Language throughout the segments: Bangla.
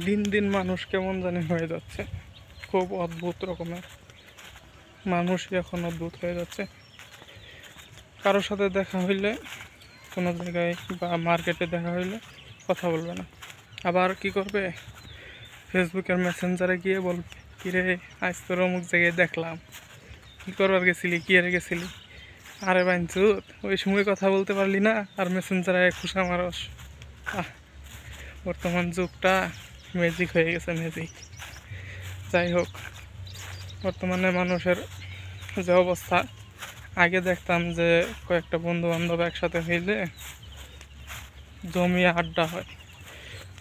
দিন দিন মানুষ কেমন জানি হয়ে যাচ্ছে, খুব অদ্ভুত রকমের মানুষই এখন অদ্ভুত হয়ে যাচ্ছে। কারোর সাথে দেখা হইলে কোনো জায়গায় বা মার্কেটে দেখা হইলে কথা বলবে না, আবার কি করবে, ফেসবুকের মেসেঞ্জারে গিয়ে বলবে কিরে আজ তোর অমুক জায়গায় দেখলাম, কী করবার গেছিলি, কী এর গেছিলি। আরে বাইনচুত, ওই সময় কথা বলতে পারলি না আর মেসেঞ্জারে খুশা মারস। বর্তমান যুগটা ম্যাজিক হয়ে গেছে, ম্যাজিক। যাই হোক, বর্তমানে মানুষের যে অবস্থা, আগে দেখতাম যে কয়েকটা বন্ধু বান্ধব একসাথে হইলে জমিয়ে আড্ডা হয়,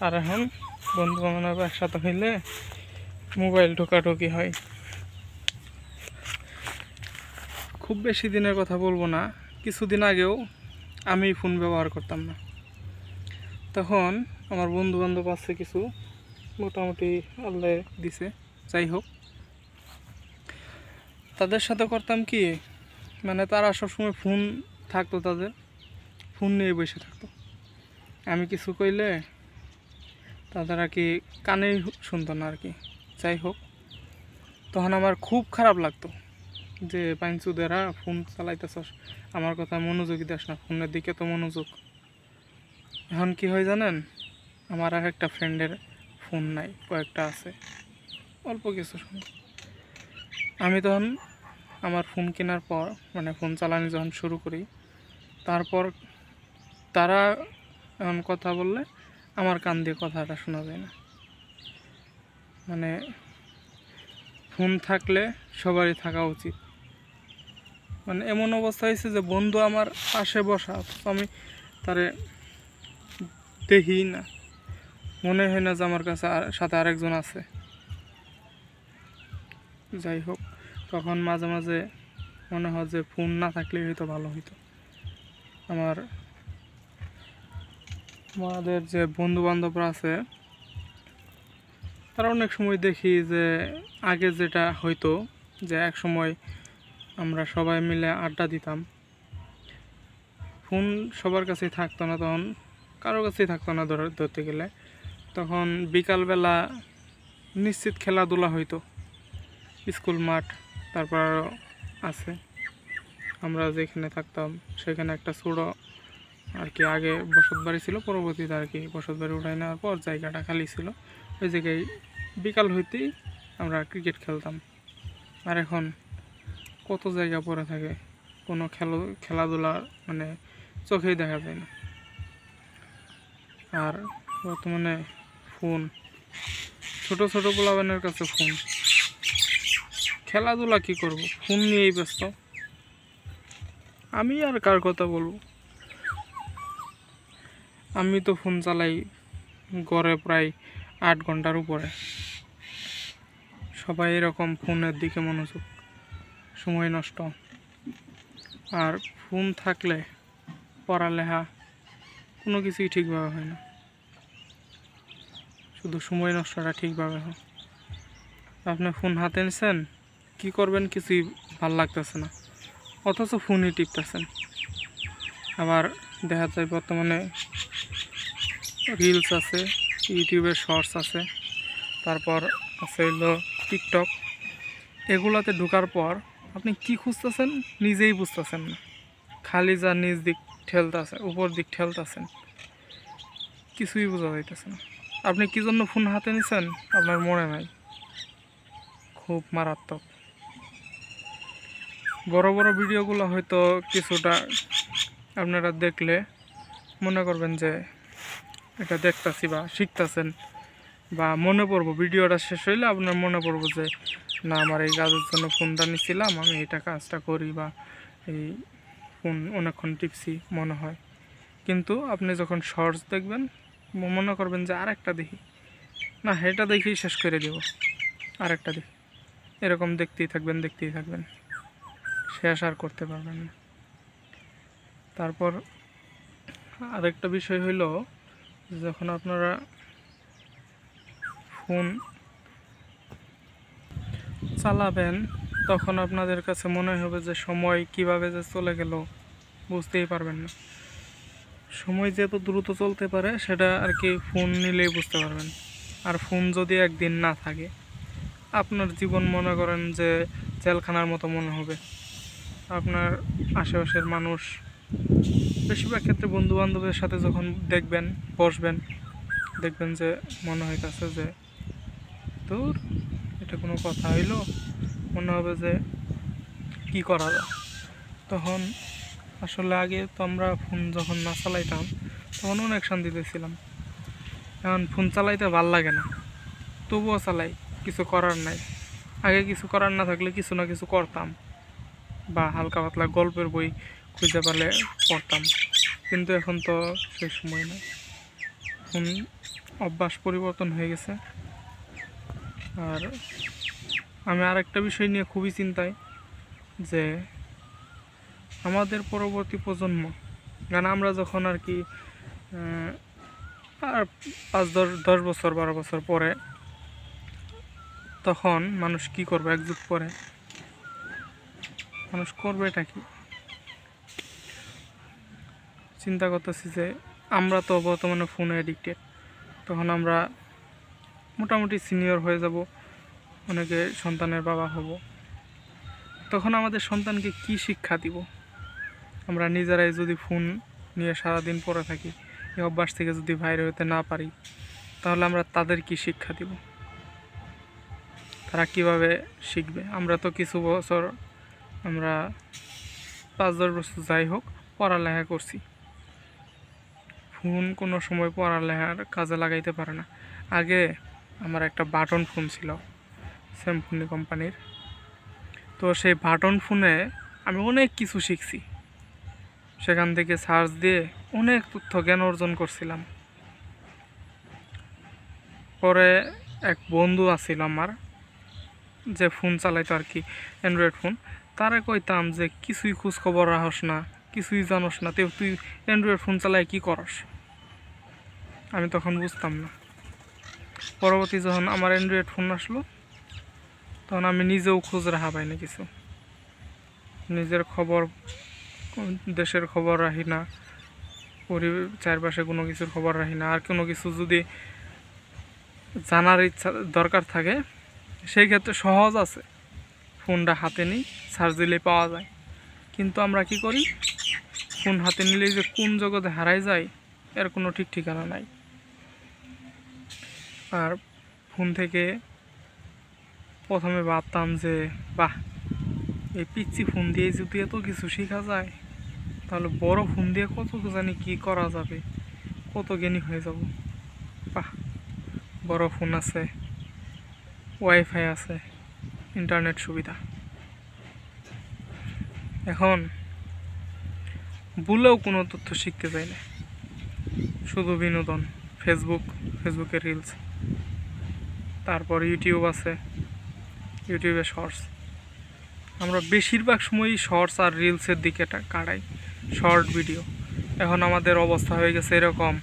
আর এখন বন্ধু বান্ধব একসাথে হইলে মোবাইল ঢোকাঢুকি হয়। খুব বেশি দিনের কথা বলবো না, কিছুদিন আগেও আমি ফোন ব্যবহার করতাম না, তখন আমার বন্ধু বান্ধব আছে কিছু, মোটামুটি আল্লাহ দিছে। যাই হোক, তাদের সাথে করতাম কি, মানে তারা সবসময় ফোন থাকতো, তাদের ফোন নিয়ে বসে থাকতো। আমি কিছু কইলে তাদের আর কি কানেই শুনতো না আর কি। যাই হোক, তখন আমার খুব খারাপ লাগতো যে পাইনচুদেরা ফোন চালাইতেছস, আমার কথা মনোযোগী দেস না, ফোনের দিকে তো মনোযোগ। এখন কি হয় জানেন, আমার আর একটা ফ্রেন্ডের ফোন নাই, কয়েকটা আছে, অল্প কিছু সংখ্যক। আমি তখন আমার ফোন কেনার পর, মানে ফোন চালানো যখন শুরু করি, তারপর তারা এখন কথা বললে আমার কান দিয়ে কথাটা শোনা যায় না। মানে ফোন থাকলে সবারই থাকা উচিত। মানে এমন অবস্থা হয়েছে যে বন্ধু আমার পাশে বসা, আমি তারে দেখি না, মনে হয় না যে আমার কাছে সাথে আরেকজন আছে। যাই হোক, তখন মাঝে মাঝে মনে হয় যে ফোন না থাকলে হয়তো ভালো হইতো। আমাদের যে বন্ধু বান্ধবরা আছে, তারা অনেক সময় দেখি যে আগে যেটা হইতো, যে এক সময় আমরা সবাই মিলে আড্ডা দিতাম, ফোন সবার কাছেই থাকতো না, তখন কারোর কাছেই থাকতো না ধরতে গেলে। তখন বিকালবেলা নিশ্চিত খেলাধুলা হইতো, স্কুল মাঠ, তারপর আরও আছে, আমরা যেখানে থাকতাম সেখানে একটা ছোটো আর কি আগে বসত বাড়ি ছিল, পরবর্তীতে আর কি বসত বাড়ি উঠাই নেওয়ার পর জায়গাটা খালি ছিল, ওই জায়গায় বিকাল হইতেই আমরা ক্রিকেট খেলতাম। আর এখন কত জায়গা পড়ে থাকে, কোনো খেলাধুলা মানে চোখেই দেখা যায় না। আর বর্তমানে ফোন, ছোট ছোট পোলাপানের কাছে ফোন, খেলাধুলা কি করব, ফোন নিয়েই ব্যস্ত। আমি আর কার কথা বলবো, আমি তো ফোন চালাই গড়ে প্রায় 8 ঘন্টার উপরে। সবাই এরকম ফোনের দিকে মনোযোগ, সময় নষ্ট। আর ফোন থাকলে পড়ালেখা কোনো কিছুই ঠিকভাবে হয় না, শুধু সময় নষ্টটা ঠিকভাবে হয়। আপনি ফোন হাতে নিছেন, কী করবেন কিছুই ভাল লাগতেছে না, অথচ ফোনই টিপতেছেন। আবার দেখা যায় বর্তমানে রিলস আছে, ইউটিউবের শর্টস আছে, তারপর আছে হলো টিকটক। এগুলাতে ঢোকার পর আপনি কি খুঁজতেছেন নিজেই বুঝতেছেন না, খালি যা নিজ দিক ঠেলতেছে, উপর দিক ঠেলতেছেন, কিছুই বোঝা যাইতেছে না। আপনি কী জন্য ফোন হাতে নিছেন আপনার মনে নাই, খুব মারাত্মক। বড় বড় ভিডিওগুলো হয়তো কিছুটা আপনারা দেখলে মনে করবেন যে এটা দেখতেছি বা শিখতেছেন, বা মনে পড়বো, ভিডিওটা শেষ হইলে আপনার মনে পড়বো যে না, আমার এই কাজের জন্য ফোনটা নিছিলাম, আমি এটা কাজটা করি, বা এই ফোন অনেকক্ষণ টিপছি মনে হয়। কিন্তু আপনি যখন শর্টস দেখবেন মনে করবেন যে আরেকটা দেখি, না এটা দেখেই শেষ করে দেব, আরেকটা দেখি, এরকম দেখতেই থাকবেন, শেষ আর করতে পারবেন না। তারপর আরেকটা বিষয় হইল, যখন আপনারা ফোন চালাবেন তখন আপনাদের কাছে মনে হবে যে সময় কিভাবে যে চলে গেল বুঝতেই পারবেন না। সময় যে এত দ্রুত চলতে পারে সেটা আর কি ফোন নিলেই বুঝতে পারবেন। আর ফোন যদি একদিন না থাকে, আপনার জীবন মনে করেন যে জেলখানার মতো মনে হবে। আপনার আশেপাশের মানুষ, বেশিরভাগ ক্ষেত্রে বন্ধু বান্ধবের সাথে যখন দেখবেন, বসবেন, দেখবেন যে মনে হইতেছে যে দূর, এটা কোনো কথা হইলো, মনে হবে যে কি করা যায়। তখন আসলে আগে তো আমরা ফোন যখন না চালাইতাম তখন অনেক শান্তিতে ছিলাম। এখন ফোন চালাইতে ভাল লাগে না, তবুও চালাই, কিছু করার নাই। আগে কিছু করার না থাকলে কিছু না কিছু করতাম, বা হালকা পাতলা গল্পের বই খুঁজে পেলে পড়তাম, কিন্তু এখন তো সেই সময় নেই। ফোন অভ্যাস পরিবর্তন হয়ে গেছে। আর আমি আরেকটা বিষয় নিয়ে খুবই চিন্তায়, যে আমাদের পরবর্তী প্রজন্ম, কারণ আমরা যখন আর কি আর 5-10 বছর 12 বছর পরে, তখন মানুষ কি করবে? এক যুগ পরে মানুষ করবে এটা কি? চিন্তা করতেছি যে আমরা তো বর্তমানে ফোনে অ্যাডিক্টেড, তখন আমরা মোটামুটি সিনিয়র হয়ে যাব, অনেকে সন্তানের বাবা হব, তখন আমাদের সন্তানকে কি শিক্ষা দিব? আমরা নিজেরাই যদি ফোন নিয়ে সারাদিন পড়ে থাকি, এই অভ্যাস থেকে যদি বাইরে হতে না পারি, তাহলে আমরা তাদের কি শিক্ষা দিব? তারা কিভাবে শিখবে? আমরা তো কিছু বছর, আমরা 5-10 বছর যাই হোক পড়ালেখা করছি, ফোন কোনো সময় পড়ালেখার কাজে লাগাইতে পারে না। আগে আমার একটা বাটন ফোন ছিল, স্যামসাং কোম্পানির। তো সেই বাটন ফোনে আমি অনেক কিছু শিখছি, সেখান থেকে সার্চ দিয়ে অনেক তথ্য জ্ঞান অর্জন করছিলাম। পরে এক বন্ধু আছিল আমার, যে ফোন চালাইতো আর কি, অ্যান্ড্রয়েড ফোন, তারে কইতাম যে কিছুই খোঁজ খবর রাখস না, কিছুই জানোস না, তুই অ্যান্ড্রয়েড ফোন চালাই কি করস? আমি তখন বুঝতাম না। পরবর্তী যখন আমার অ্যান্ড্রয়েড ফোন আসলো, তখন আমি নিজেও খোঁজ রাখা পাই না কিছু, নিজের খবর, দেশের খবর রাখি না, চারপাশে কোনো কিছুর খবর রাখি না। আর কোনো কিছু যদি জানার ইচ্ছা দরকার থাকে, সেই ক্ষেত্রে সহজ আছে, ফোনটা হাতে নিই, সার্চ দিলেই পাওয়া যায়। কিন্তু আমরা কি করি? ফোন হাতে নিলেই যে কোন জগতে হারাই যায়, এর কোনো ঠিক ঠিকানা নাই। আর ফোন থেকে প্রথমে ভাবতাম যে বাহ, এই পিচ্ছি ফোন দিয়ে যদি এত কিছু শেখা যায়, তাহলে বড় ফোন দিয়ে কত জানি কি করা যাবে, কত জ্ঞানী হয়ে যাব। বাহ, বড় ফোন আছে, ওয়াইফাই আছে, ইন্টারনেট সুবিধা। এখন ভুলেও কোনো তথ্য শিখতে চাই না, শুধু বিনোদন। ফেসবুকের রিলস, তারপর ইউটিউব আছে, ইউটিউবে শর্টস। আমরা বেশিরভাগ সময়ই শর্টস আর রিলসের দিকে কাটাই, শর্ট ভিডিও। এখন আমাদের অবস্থা হয়ে গেছে এরকম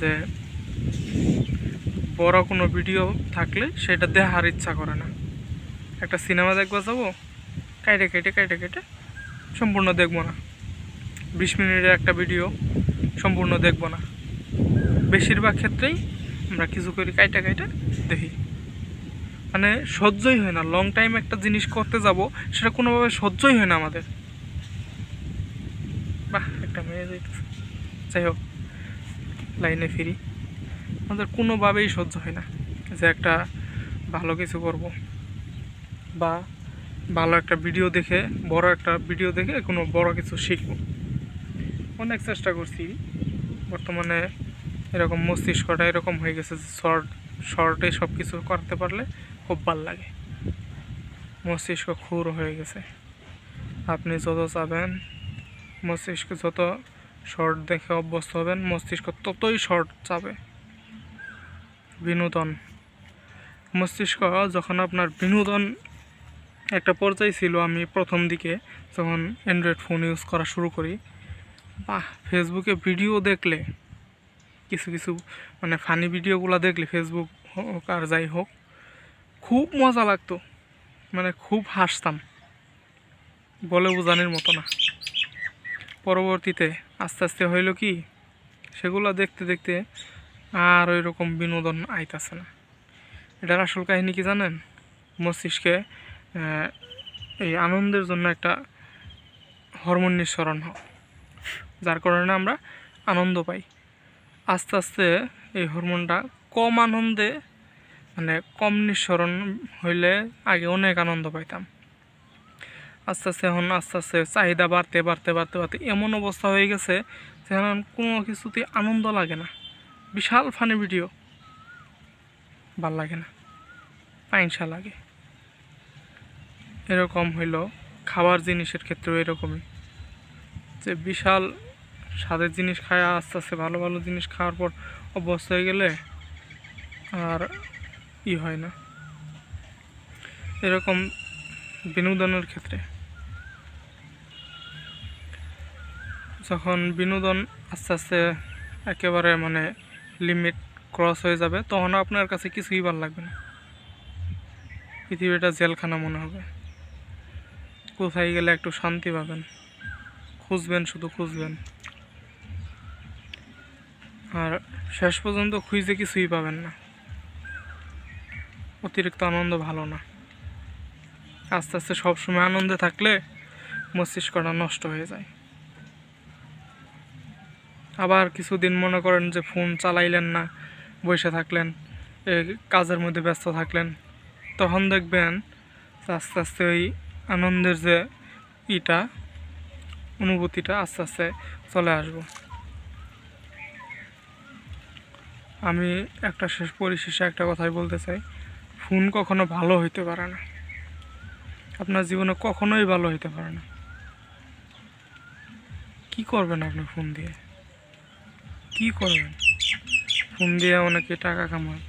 যে বড় কোনো ভিডিও থাকলে সেটা দেখার ইচ্ছা করে না। একটা সিনেমা দেখবা যাবো, কাইটে কেটে সম্পূর্ণ দেখবো না। 20 মিনিটের একটা ভিডিও সম্পূর্ণ দেখবো না। বেশিরভাগ ক্ষেত্রেই আমরা কিছু করি, কাইটা দেখি, মানে সহ্যই হয় না। লং টাইম একটা জিনিস করতে যাব, সেটা কোনোভাবে সহ্যই হয় না আমাদের। বাহ, একটা মেয়ে যাইতেছে, যাই হোক, লাইনে ফিরি। আমাদের কোনোভাবেই সহ্য হয় না যে একটা ভালো কিছু করব, বা ভালো একটা ভিডিও দেখে, বড় একটা ভিডিও দেখে কোনো বড় কিছু শিখব। অনেক চেষ্টা করছি, বর্তমানে এরকম মস্তিষ্কটা এরকম হয়ে গেছে যে শর্টে সব কিছু করতে পারলে খুব ভালো লাগে। মস্তিষ্ক খুর হয়ে গেছে। আপনি যত চাবেন, মস্তিষ্ক যত শর্ট দেখে অভ্যস্ত হবেন, মস্তিষ্ক ততই শর্ট চাবে। বিনোদন, মস্তিষ্ক যখন আপনার বিনোদন একটা পর্যায়ে ছিল, আমি প্রথম দিকে যখন অ্যান্ড্রয়েড ফোন ইউজ করা শুরু করি, বাহ, ফেসবুকে ভিডিও দেখলে, কিছু মানে ফানি ভিডিওগুলো দেখলে, ফেসবুক হোক আর যাই হোক, খুব মজা লাগতো, মানে খুব হাসতাম, বলে বোঝানোর মতো না। পরবর্তীতে আস্তে আস্তে হইল কি, সেগুলো দেখতে দেখতে আর ওই রকম বিনোদন আইতাছে না। এটার আসল কাহিনী কি জানেন? মস্তিষ্কে এই আনন্দের জন্য একটা হরমোন নিঃসরণ হয়, যার কারণে আমরা আনন্দ পাই। আস্তে আস্তে এই হরমোনটা কম আনন্দে মানে কম নিঃসরণ হইলে আগে অনেক আনন্দ পাইতাম, আস্তে আস্তে এখন আস্তে আস্তে চাহিদা বাড়তে বাড়তে বাড়তে বাড়তে এমন অবস্থা হয়ে গেছে যে এখন কোনো কিছুতেই আনন্দ লাগে না। বিশাল ফানি ভিডিও ভাল লাগে না, পাইনসা লাগে। এরকম হইল খাবার জিনিসের ক্ষেত্রেও এরকমই, যে বিশাল স্বাদের জিনিস খায় আস্তে আস্তে ভালো ভালো জিনিস খাওয়ার পর অভ্যস্ত হয়ে গেলে আর হয় না। এরকম বিনোদনের ক্ষেত্রে যখন বিনোদন আস্তে আস্তে একেবারে মানে লিমিট ক্রস হয়ে যাবে, তখন আপনার কাছে কিছুই ভালো লাগবে না, পৃথিবীটা জেলখানা মনে হবে। কোথায় গেলে একটু শান্তি পাবেন, খুঁজবেন, শুধু খুঁজবেন, আর শেষ পর্যন্ত খুঁজে কিছুই পাবেন না। অতিরিক্ত আনন্দ ভালো না। আস্তে আস্তে সবসময় আনন্দে থাকলে মস্তিষ্কটা নষ্ট হয়ে যায়। আবার কিছুদিন মনে করেন যে ফোন চালাইলেন না, বসে থাকলেন, কাজের মধ্যে ব্যস্ত থাকলেন, তখন দেখবেন আস্তে আস্তে ওই আনন্দের যে অনুভূতিটা আস্তে আস্তে চলে আসবো। আমি পরিশেষে একটা কথাই বলতে চাই, ফোন কখনো ভালো হইতে পারে না, আপনার জীবনে কখনোই ভালো হইতে পারে না। কি করবেন আপনি ফোন দিয়ে? কি করবেন ফোন দিয়ে? অনেকে টাকা কামায়।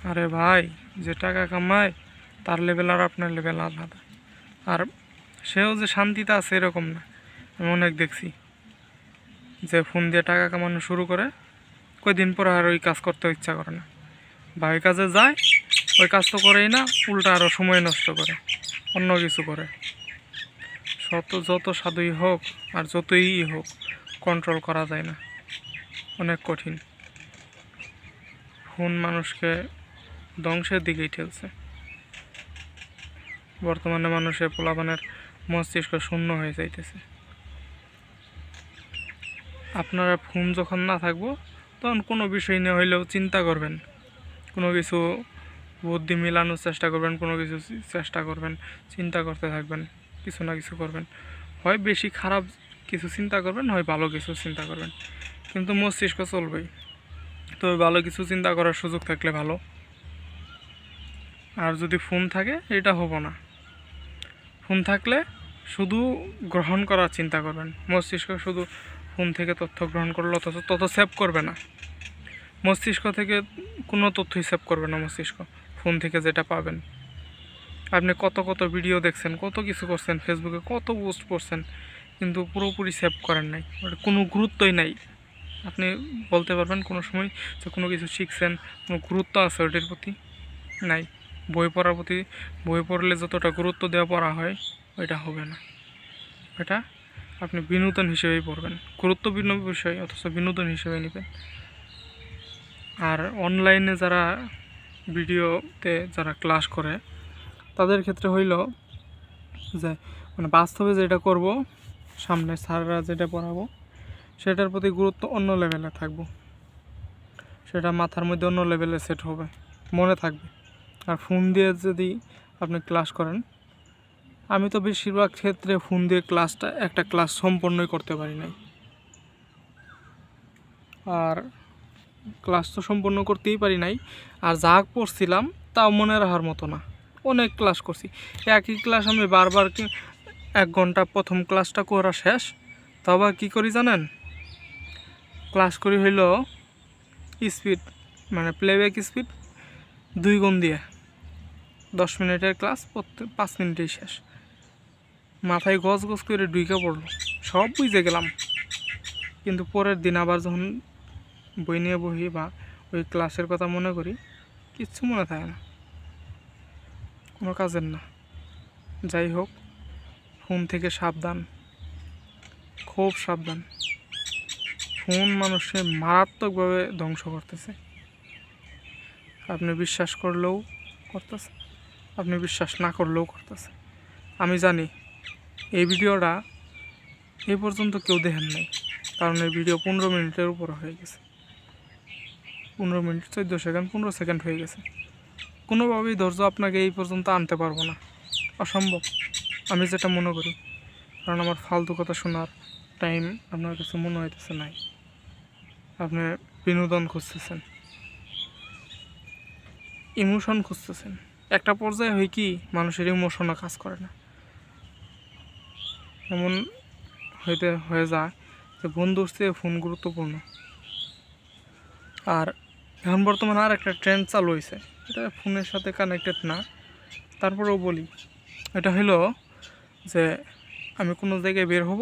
আরে ভাই, যে টাকা কামায় তার লেভেল আর আপনার লেভেল আলাদা, আর সেও যে শান্তিতে আছে এরকম না। আমি অনেক দেখছি যে ফোন দিয়ে টাকা কামানো শুরু করে, কয়দিন পর আর ওই কাজ করতে ইচ্ছা করে না, বা ওই কাজে যায়, ওই কাজ তো করেই না, উল্টা আরও সময় নষ্ট করে, অন্য কিছু করে। যত সাধুই হোক আর যতই হোক, কন্ট্রোল করা যায় না, অনেক কঠিন। ফোন মানুষকে ধ্বংসের দিকেই ঠেলছে। বর্তমানে মানুষের পোলাপানের মস্তিষ্ক শূন্য হয়ে যাইতেছে। আপনারা ফোন যখন না থাকবো, তখন কোনো বিষয় নিয়ে হইলেও চিন্তা করবেন, কোনো কিছু বুদ্ধি মিলানোর চেষ্টা করবেন, কোনো কিছু চেষ্টা করবেন, চিন্তা করতে থাকবেন, কিছু না কিছু করবেন। হয় বেশি খারাপ কিছু চিন্তা করবেন, হয় ভালো কিছু চিন্তা করবেন, কিন্তু মস্তিষ্ক চলবেই। তবে ভালো কিছু চিন্তা করার সুযোগ থাকলে ভালো, আর যদি ফোন থাকে এটা হবো না। ফোন থাকলে শুধু গ্রহণ করার চিন্তা করবেন, মস্তিষ্ক শুধু ফোন থেকে তথ্য গ্রহণ করলে অথচ তথ্য সেভ করবে না। মস্তিষ্ক থেকে কোনো তথ্যই সেভ করবে না মস্তিষ্ক, ফোন থেকে যেটা পাবেন। আপনি কত কত ভিডিও দেখছেন, কত কিছু করছেন, ফেসবুকে কত পোস্ট করছেন, কিন্তু পুরোপুরি সেভ করেন নাই, ওটা কোনো গুরুত্বই নাই। আপনি বলতে পারবেন কোনো সময় যে কোনো কিছু শিখছেন, কোনো গুরুত্ব আছে ওটার প্রতি? নাই। বই পড়ার প্রতি, বই পড়লে যতটা গুরুত্ব দেওয়া পড়া হয়, ওইটা হবে না। এটা আপনি বিনোদন হিসেবেই পড়বেন, গুরুত্বপূর্ণ বিষয় অথচ বিনোদন হিসেবে নেবেন। আর অনলাইনে যারা ভিডিওতে যারা ক্লাস করে, তাদের ক্ষেত্রে হইল যে মানে বাস্তবে যেটা করব, সামনে স্যাররা যেটা পড়াবো, সেটার প্রতি গুরুত্ব অন্য লেভেলে থাকবো, সেটা মাথার মধ্যে অন্য লেভেলে সেট হবে, মনে থাকবে। আর ফোন দিয়ে যদি আপনি ক্লাস করেন, আমি তো বেশিরভাগ ক্ষেত্রে ফোন দিয়ে একটা ক্লাস সম্পূর্ণই করতে পারি নাই। আর ক্লাস তো সম্পূর্ণ করতেই পারি নাই, আর যা পড়ছিলাম তাও মনে রাখার মতো না। অনেক ক্লাস করছি, একই ক্লাস আমি বারবার 1 ঘন্টা প্রথম ক্লাসটা করা শেষ, তবে কি করি জানেন? ক্লাস করি হইল স্পিড, মানে প্লেব্যাক স্পিড 2 গুণ দিয়ে। 10 মিনিটের ক্লাস 5 মিনিটেই শেষ, মাথায় গজ গজ করে ঢুকে পড়লো, সব বুঝে গেলাম। কিন্তু পরের দিন আবার যখন বই নিয়ে বসি বা ওই ক্লাসের কথা মনে করি, কিচ্ছু মনে থাকে না, কোনো কাজের না। যাই হোক, ফোন থেকে সাবধান, খুব সাবধান। ফোন মানুষকে মারাত্মকভাবে ধ্বংস করতেছে। আপনি বিশ্বাস করলেও করতেছে, আপনি বিশ্বাস না করলেও করতেছে। আমি জানি এই ভিডিওটা এই পর্যন্ত কেউ দেখেন নাই, কারণ এই ভিডিও 15 মিনিটের উপর হয়ে গেছে। 15 মিনিট 14 সেকেন্ড 15 সেকেন্ড হয়ে গেছে। কোনোভাবেই ধৈর্য আপনাকে এই পর্যন্ত আনতে পারবো না, অসম্ভব আমি যেটা মনে করি। কারণ আমার ফালতু কথা শোনার টাইম আপনার কাছে মনে হইতেছে নাই। আপনি বিনোদন খুঁজতেছেন, ইমোশন খুঁজতেছেন। একটা পর্যায়ে হয় কি, মানুষের ইমোশনও কাজ করে না, এমন হয়ে যায় যে বন্ধুর চেয়ে ফোন গুরুত্বপূর্ণ। আর এখন বর্তমানে আর একটা ট্রেন্ড চালু হয়েছে, এটা ফোনের সাথে কানেক্টেড না, তারপরেও বলি। এটা হলো যে আমি কোনো জায়গায় বের হব,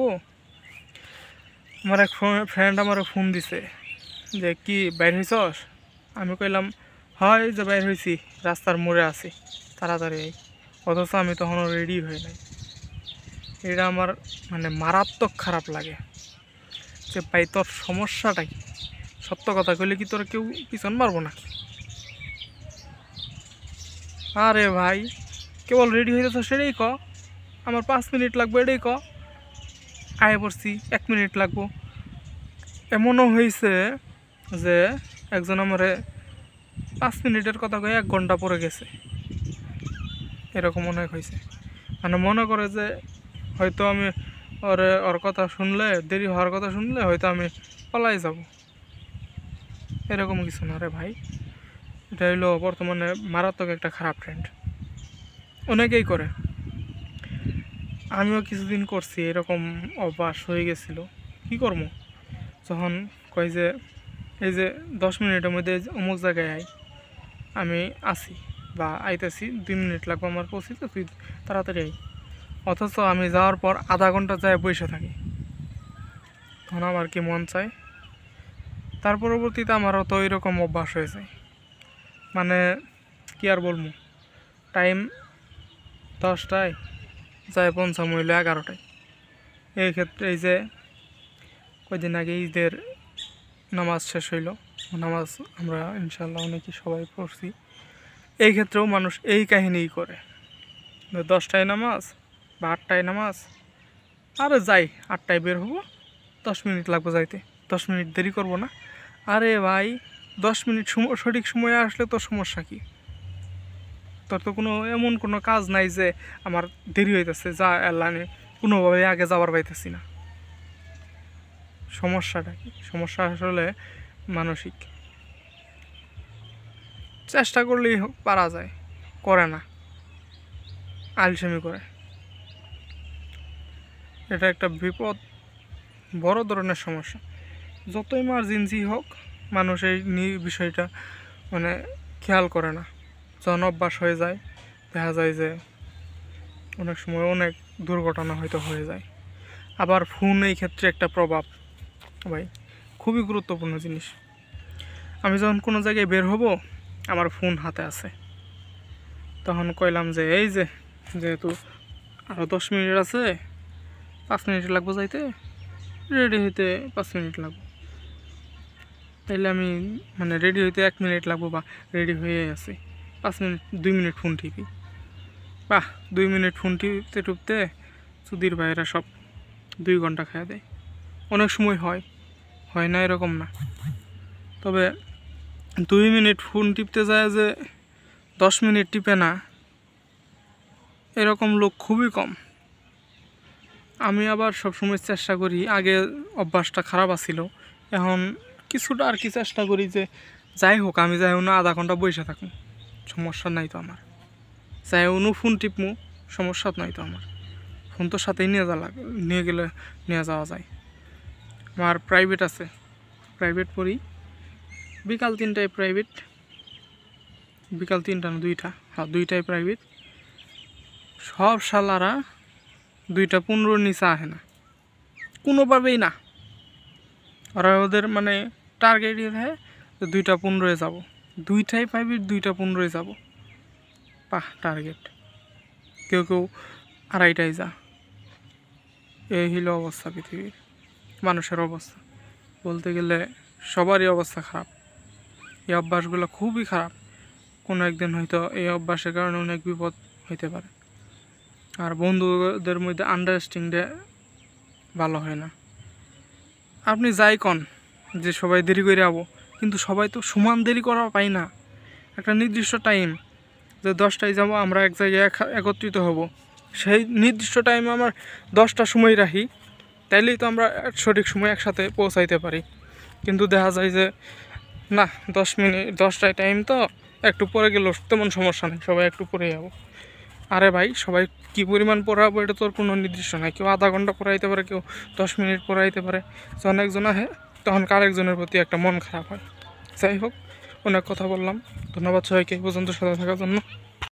আমার এক ফ্রেন্ড আমার ফোন দিছে যে কি বাইর হয়েছস? আমি কইলাম হয় যে বাইর হয়েছি, রাস্তার মোড়ে আছি, তাড়াতাড়ি এই। অথচ আমি তখনও রেডি হয়ে নাই। এটা আমার মানে মারাত্মক খারাপ লাগে যে ভাই তোর সমস্যাটা কি? সত্য কথা কইলে কি তোর কেউ পিছন মারবো না? আরে ভাই, কেবল রেডি হয়ে যাচ্ছ সেটাই ক, আমার 5 মিনিট লাগবে এটাই ক, আয় পড়ছি 1 মিনিট লাগবো। এমনও হয়েছে যে একজন আমারে 5 মিনিটের কথা কয়ে 1 ঘন্টা পরে গেছে, এরকম অনেক হয়েছে। মানে মনে করে যে হয়তো আমি ওর কথা শুনলে, দেরি হওয়ার কথা শুনলে হয়তো আমি পালাই যাব, এরকম কিছু না রে ভাই। এটা হইলো বর্তমানে মারাত্মক একটা খারাপ ট্রেন্ড, অনেকেই করে। আমিও কিছুদিন করছি, এরকম অভ্যাস হয়ে গেছিল। কি করবো, যখন কয় যে এই যে 10 মিনিটের মধ্যে অমুক জায়গায় আই, আমি আসি বা আইতেছি, 2 মিনিট লাগবে আমার পৌঁছিতে, তুই তাড়াতাড়ি আই। অথচ আমি যাওয়ার পর আধা ঘন্টা যায় বসে থাকি, তখন আমার কি মন চায়। তার পরবর্তীতে আমারও তো এরকম অভ্যাস হয়ে যায়। মানে কি আর বলবো, টাইম 10টায় যায় পৌঁছাম হইল 11টায়। এই ক্ষেত্রে এই যে কয়দিন আগে ঈদের নামাজ শেষ হইল, নামাজ আমরা ইনশাল্লাহ অনেকে সবাই পড়ছি। এই ক্ষেত্রেও মানুষ এই কাহিনীই করে, 10টায় নামাজ বা 8টায় নামাজ, আরে যাই 8টায় বের হবো, 10 মিনিট লাগবে যাইতে, 10 মিনিট দেরি করবো না। আরে ভাই, 10 মিনিট সঠিক সময়ে আসলে তোর সমস্যা কি? তোর তো এমন কোনো কাজ নাই যে আমার দেরি হইতেছে, যা এলানে কোনোভাবে আগে যাবার পাইতেছি না। সমস্যাটা কি? সমস্যা আসলে মানসিক। চেষ্টা করলেই পারা যায়, করে না, আলসেমি করে। এটা একটা বিপদ, বড় ধরনের সমস্যা। যত ইমার্জেন্সি হোক, মানুষ এই বিষয়টা মানে খেয়াল করে না। যখন অভ্যাস হয়ে যায়, দেখা যায় যে অনেক সময় অনেক দুর্ঘটনা হয়তো হয়ে যায়। আবার ফোন এই ক্ষেত্রে একটা প্রভাব ভাই, খুবই গুরুত্বপূর্ণ জিনিস। আমি যখন কোনো জায়গায় বের হব, আমার ফোন হাতে আছে, তখন কইলাম যে এই যে যেহেতু আরও 10 মিনিট আছে, 5 মিনিট লাগবে যাইতে, রেডি হইতে 5 মিনিট লাগবে, তাইলে আমি মানে রেডি হইতে 1 মিনিট লাগবো, বা রেডি হয়ে আছি 5 মিনিট, 2 মিনিট ফোন টিপি, বাহ 2 মিনিট ফোন টিপতে টুপতে সুধীর ভাইয়েরা সব 2 ঘন্টা খাওয়া দেয়। অনেক সময় হয় না এরকম না, তবে 2 মিনিট ফোন টিপতে যায় যে 10 মিনিট টিপে না, এরকম লোক খুবই কম। আমি আবার সবসময় চেষ্টা করি, আগে অভ্যাসটা খারাপ আছিল, এখন কিছুটা আর কি চেষ্টা করি যে যাই হোক, আমি যাই হোক না আধা ঘন্টা বসে থাকুন, সমস্যা নাই তো আমার। যাই হোক ফোন টিপমু, সমস্যা নাই তো আমার। ফোন তো সাথেই নিয়ে গেলে নিয়ে যাওয়া যায়। আমার প্রাইভেট আছে, প্রাইভেট পড়ি, বিকাল 3টায় প্রাইভেট, বিকাল 3টা না 2টা, হ্যাঁ 2টায় প্রাইভেট। সব শালারা 2:15 নিচে আহে না, কোনোভাবেই না। ওরা ওদের মানে টার্গেট দেয় যে 2:15 যাব, 2টায় প্রাইভেট, 2:15 যাব, পাহ টার্গেট। কেউ 2:30টায় যা। এই হইল অবস্থা পৃথিবীর মানুষের অবস্থা। বলতে গেলে সবারই অবস্থা খারাপ, এই অভ্যাসগুলো খুবই খারাপ। কোনো একদিন হয়তো এই অভ্যাসের কারণে অনেক বিপদ হইতে পারে। আর বন্ধুদের মধ্যে আন্ডারস্ট্যান্ডিংটা ভালো হয় না। আপনি যাই কন যে সবাই দেরি করে যাবো, কিন্তু সবাই তো সমান দেরি করা পাই না। একটা নির্দিষ্ট টাইম যে 10টায় যাবো, আমরা এক জায়গায় একত্রিত হব, সেই নির্দিষ্ট টাইমে আমার 10টা সময় রাখি, তাইলেই তো আমরা সঠিক সময় একসাথে পৌঁছাইতে পারি। কিন্তু দেখা যায় যে না, 10 মিনিট 10টায় টাইম, তো একটু পরে গেলেও তেমন সমস্যা নেই, সবাই একটু পরে যাবো। আরে ভাই, সবাই কী পরিমাণ পড়াবো এটা তোর কোনো নির্দিষ্ট নাই। কেউ আধা ঘন্টা পড়াইতে পারে, কেউ 10 মিনিট পড়াইতে পারে। যখন একজন আহে তখন আরেকজনের প্রতি একটা মন খারাপ হয়। যাই হোক, অনেক কথা বললাম। ধন্যবাদ সবাইকে এই পর্যন্ত সাথে থাকার জন্য।